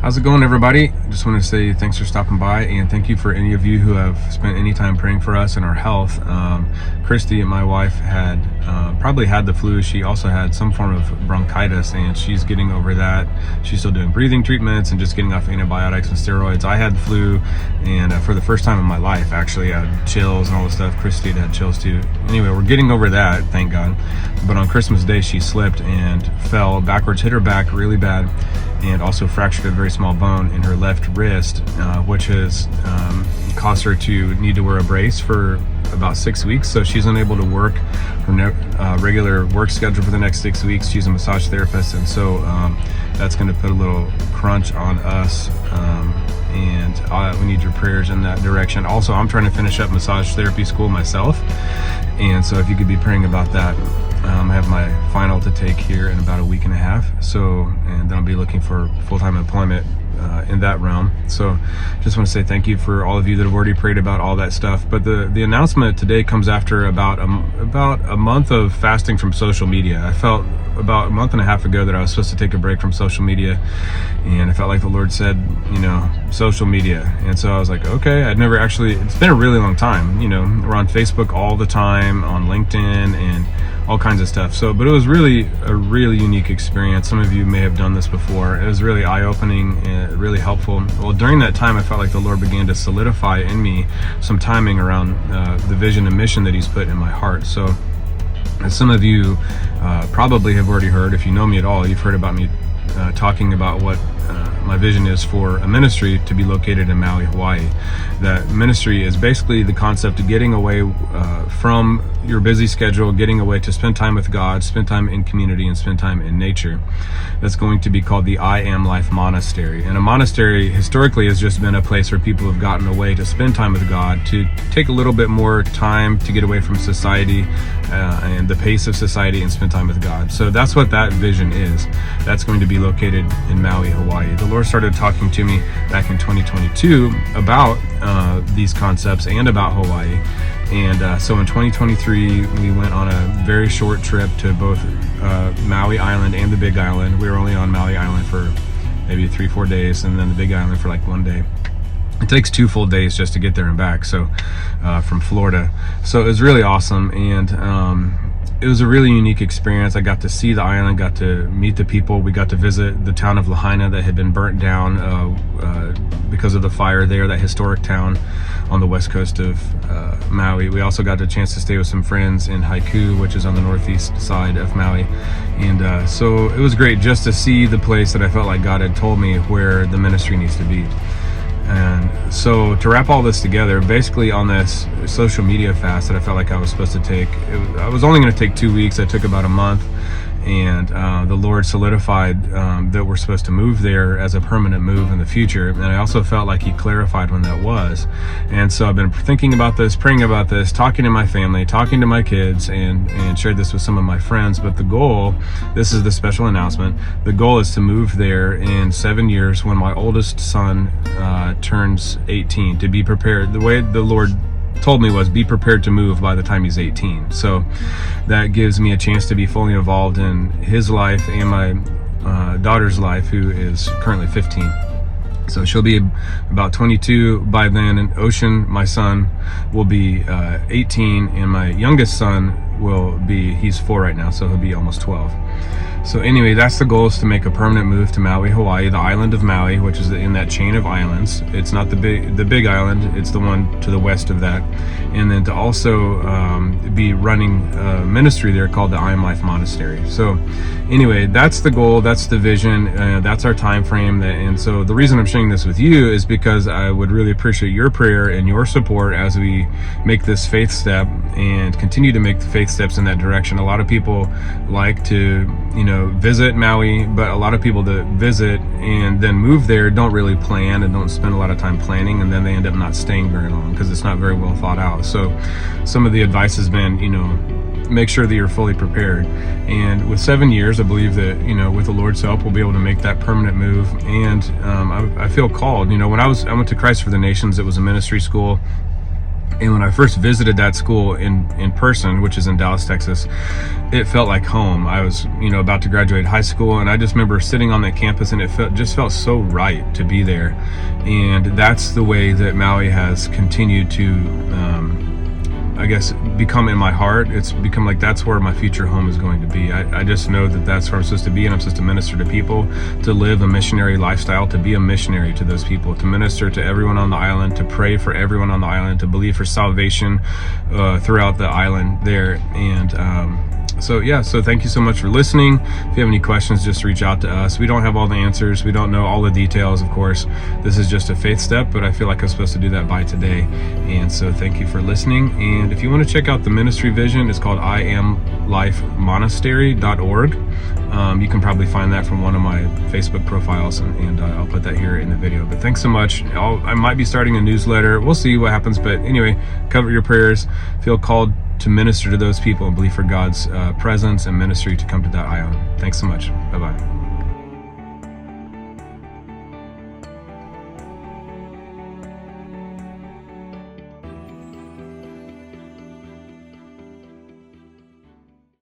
How's it going, everybody? I just want to say thanks for stopping by, and thank you for any of you who have spent any time praying for us and our health. Christy, my wife, had probably had the flu. She also had some form of bronchitis, and she's getting over that. She's still doing breathing treatments and just getting off antibiotics and steroids. I had the flu, and for the first time in my life, actually, I had chills and all this stuff. Christy had chills too. Anyway, we're getting over that, thank God. But on Christmas Day, she slipped and fell backwards, hit her back really bad, and also fractured a very small bone in her left wrist, which has caused her to need to wear a brace for about 6 weeks. So she's unable to work her regular work schedule for the next 6 weeks. She's a massage therapist, and so that's going to put a little crunch on us, and we need your prayers in that direction. Also, I'm trying to finish up massage therapy school myself, and so if you could be praying about that. I have my final to take here in about a week and a half, and then I'll be looking for full-time employment in that realm. So just want to say thank you for all of you that have already prayed about all that stuff. But the announcement today comes after about a month of fasting from social media. I felt about a month and a half ago that I was supposed to take a break from social media, and I felt like the Lord said, social media. And so I was like, okay, it's been a really long time. We're on Facebook all the time, on LinkedIn, and all kinds of stuff. But it was really a really unique experience. Some of you may have done this before. It was really eye-opening and really helpful. Well, during that time, I felt like the Lord began to solidify in me some timing around the vision and mission that He's put in my heart. So as some of you probably have already heard, if you know me at all, you've heard about me talking about what my vision is for a ministry to be located in Maui, Hawaii. That ministry is basically the concept of getting away from your busy schedule, getting away to spend time with God, spend time in community, and spend time in nature. That's going to be called the I Am Life Monastery. And a monastery historically has just been a place where people have gotten away to spend time with God, to take a little bit more time to get away from society and the pace of society and spend time with God. So that's what that vision is. That's going to be located in Maui, Hawaii. The Lord started talking to me back in 2022 about these concepts and about Hawaii. And so in 2023, we went on a very short trip to both Maui Island and the Big Island. We were only on Maui Island for maybe 3-4 days, and then the Big Island for like 1 day. It takes 2 full days just to get there and back, so from Florida. So it was really awesome, and it was a really unique experience. I got to see the island, got to meet the people. We got to visit the town of Lahaina that had been burnt down because of the fire there, that historic town on the west coast of Maui. We also got a chance to stay with some friends in Haiku, which is on the northeast side of Maui. And so it was great just to see the place that I felt like God had told me where the ministry needs to be. And so to wrap all this together, basically on this social media fast that I felt like I was supposed to take, I was only going to take 2 weeks. I took about a month, and the Lord solidified that we're supposed to move there as a permanent move in the future. And I also felt like He clarified when that was. And so I've been thinking about this, praying about this, talking to my family, talking to my kids, and shared this with some of my friends. But the goal, this is the special announcement, the goal is to move there in 7 years when my oldest son turns 18, to be prepared. The way the Lord told me was, be prepared to move by the time he's 18. So that gives me a chance to be fully involved in his life and my daughter's life, who is currently 15. So she'll be about 22 by then, and Ocean, my son, will be 18, and my youngest son he's 4 right now, so he'll be almost 12. So anyway, that's the goal, is to make a permanent move to Maui, Hawaii, the island of Maui, which is in that chain of islands. It's not the big island, it's the one to the west of that. And then to also be running a ministry there called the I Am Life Monastery. So anyway, that's the goal, that's the vision, that's our time frame. And so the reason I'm sharing this with you is because I would really appreciate your prayer and your support as we make this faith step and continue to make the faith steps in that direction. A lot of people like to, visit Maui, but a lot of people that visit and then move there don't really plan and don't spend a lot of time planning, and then they end up not staying very long because it's not very well thought out. So some of the advice has been, make sure that you're fully prepared. And with 7 years, I believe that, with the Lord's help, we'll be able to make that permanent move. And I feel called. When I went to Christ for the Nations, it was a ministry school. And when I first visited that school in person, which is in Dallas, Texas, it felt like home. I was, about to graduate high school, and I just remember sitting on that campus, and it just felt so right to be there. And that's the way that Maui has continued to, I guess, become in my heart. It's become like that's where my future home is going to be. I just know that that's where I'm supposed to be, and I'm supposed to minister to people, to live a missionary lifestyle, to be a missionary to those people, to minister to everyone on the island, to pray for everyone on the island, to believe for salvation throughout the island there. And so thank you so much for listening. If you have any questions, just reach out to us. We don't have all the answers. We don't know all the details, of course. This is just a faith step, but I feel like I'm supposed to do that by today. And so thank you for listening. And if you want to check out the ministry vision, it's called IamLifeMonastery.org. You can probably find that from one of my Facebook profiles, and I'll put that here in the video. But thanks so much. I might be starting a newsletter. We'll see what happens. But anyway, cover your prayers. Feel called to minister to those people and believe for God's presence and ministry to come to that island. Thanks so much. Bye-bye.